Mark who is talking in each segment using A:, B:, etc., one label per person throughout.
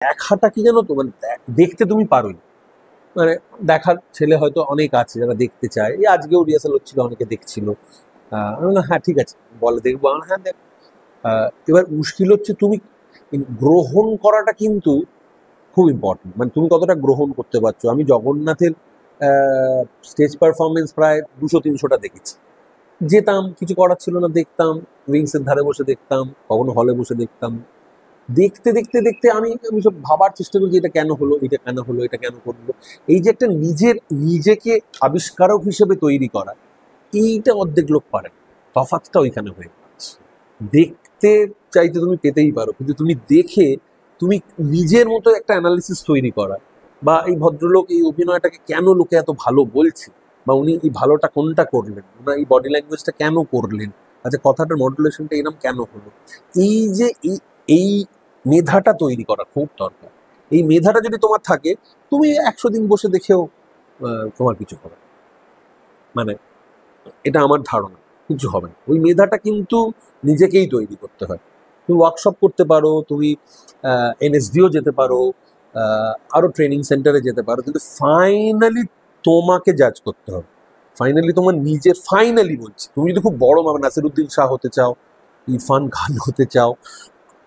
A: দেখাটা কি জানো তো, মানে দেখতে তুমি পারোই, মানে দেখার ছেলে হয়তো অনেক আছে যারা দেখতে চায়। এই আজকেও রিহার্সাল হচ্ছিল, অনেকে দেখছিল। আমি বললাম হ্যাঁ ঠিক আছে, বলে দেখবো। আমি বললাম, হ্যাঁ দেখ। এবার মুশকিল হচ্ছে তুমি গ্রহণ করাটা কিন্তু খুব ইম্পর্টেন্ট, মানে তুমি কতটা গ্রহণ করতে পারছো। আমি জগন্নাথের স্টেজ পারফরমেন্স প্রায় 200-300টা দেখেছি। যেতাম, কিছু করার ছিল না, দেখতাম। উইংসের ধারে বসে দেখতাম, কখনো হলে বসে দেখতাম। দেখতে দেখতে দেখতে আমি আমি সব ভাবার চেষ্টা করি যে এটা কেন হলো, এটা কেন হলো, এটা কেন করলো। এই যে একটা নিজেকে আবিষ্কারক হিসেবে তৈরি করা, এইটা অর্ধেক লোক পারে। তফাৎটা ওইখানে হয়ে যাচ্ছে। দেখতে চাইতে তুমি পেতেই পারো, কিন্তু তুমি দেখে তুমি নিজের মতো একটা অ্যানালিসিস তৈরি করা, বা এই ভদ্রলোক এই অভিনয়টাকে কেন লোকে এত ভালো বলছে, বা উনি এই ভালোটা কোনটা করলেন, ওনার এই বডি ল্যাঙ্গুয়েজটা কেন করলেন, আচ্ছা কথাটার মডুলেশনটা এরকম কেন হলো, এই যে এই মেধাটা তৈরি করা খুব দরকার। এই মেধাটা যদি তোমার থাকে, তুমি 100 দিন বসে দেখেও তোমার কিছু হবে না। মানে এটা আমার ধারণা, কিছু হবে না। ওই মেধাটা কিন্তু নিজেকেই তৈরি করতে হয়। তুমি ওয়ার্কশপ করতে পারো, তুমি এনএসডিও যেতে পারো, আরো ট্রেনিং সেন্টারে যেতে পারো, কিন্তু ফাইনালি তোমাকে জাজ করতে হবে। ফাইনালি তোমার নিজের, ফাইনালি বলছি, তুমি যদি খুব বড় নাসিরুদ্দিন শাহ হতে চাও, ইরফান খান হতে চাও,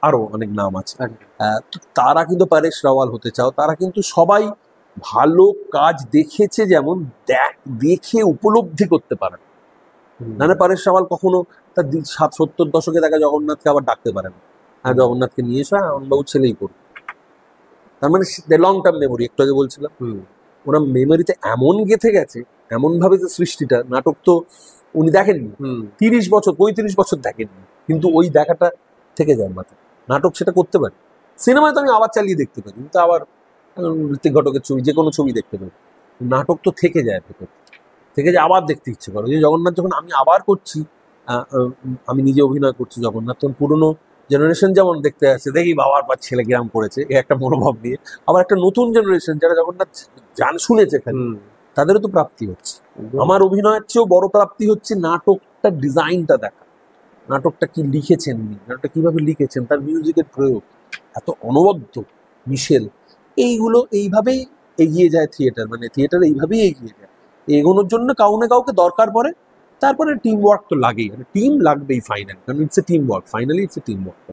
A: আরো অনেক নাম আছে, তো তারা কিন্তু পারেশ রাওয়াল হতে চাও, তারা কিন্তু সবাই ভালো কাজ দেখেছে, যেমন দেখে উপলব্ধি করতে পারে না। পারেশ রাওয়াল কখনো তার 70 দশকে দেখা জগন্নাথকে আবার ডাকতে পারে না, হ্যাঁ জগন্নাথকে নিয়ে এসো, বাবু ছেলেই করবে। তার মানে লং টার্ম মেমোরি, একটু আগে বলছিলাম, ওরা মেমোরিতে এমন গেঁথে গেছে, এমন ভাবে যে সৃষ্টিটা, নাটক তো উনি দেখেননি 30 বছর 35 বছর দেখেননি, কিন্তু ওই দেখাটা থেকে যায় মাথায়। নাটক সেটা করতে পারে। সিনেমায় তো আমি আবার চালিয়ে দেখতে পারি, কিন্তু আবার ঋত্বিক ঘটকের ছবি, যে কোনো ছবি দেখতে পারি। নাটক তো থেকে যায় ভেতর থেকে, যে আবার দেখতে ইচ্ছে করে। যে জগন্নাথ যখন আমি আবার করছি, আমি নিজে অভিনয় করছি জগন্নাথ, তখন পুরোনো জেনারেশন যেমন দেখতে আসছে, দেখি বাবার পর ছেলে কিরাম করেছে, এই একটা মনোভাব নিয়ে। আবার একটা নতুন জেনারেশন যারা জগন্নাথ শুনেছে খালি, তাদেরও তো প্রাপ্তি হচ্ছে। আমার অভিনয়ের চেয়েও বড় প্রাপ্তি হচ্ছে নাটকটা, ডিজাইনটা দেখা, নাটকটা কি লিখেছেন উনি, নাটকটা কিভাবে লিখেছেন, তার মিউজিকের প্রয়োগ এত অনবদ্য, মিশেল, এইগুলো এইভাবেই এগিয়ে যায় থিয়েটার। মানে থিয়েটার এইভাবেই এগিয়ে যায়। এগোনোর জন্য কাউকে কাউকে দরকার পড়ে, তারপরে টিম ওয়ার্ক তো লাগেই, টিম লাগবেই ফাইনাল, কারণ it's a team work, finally it's a team work.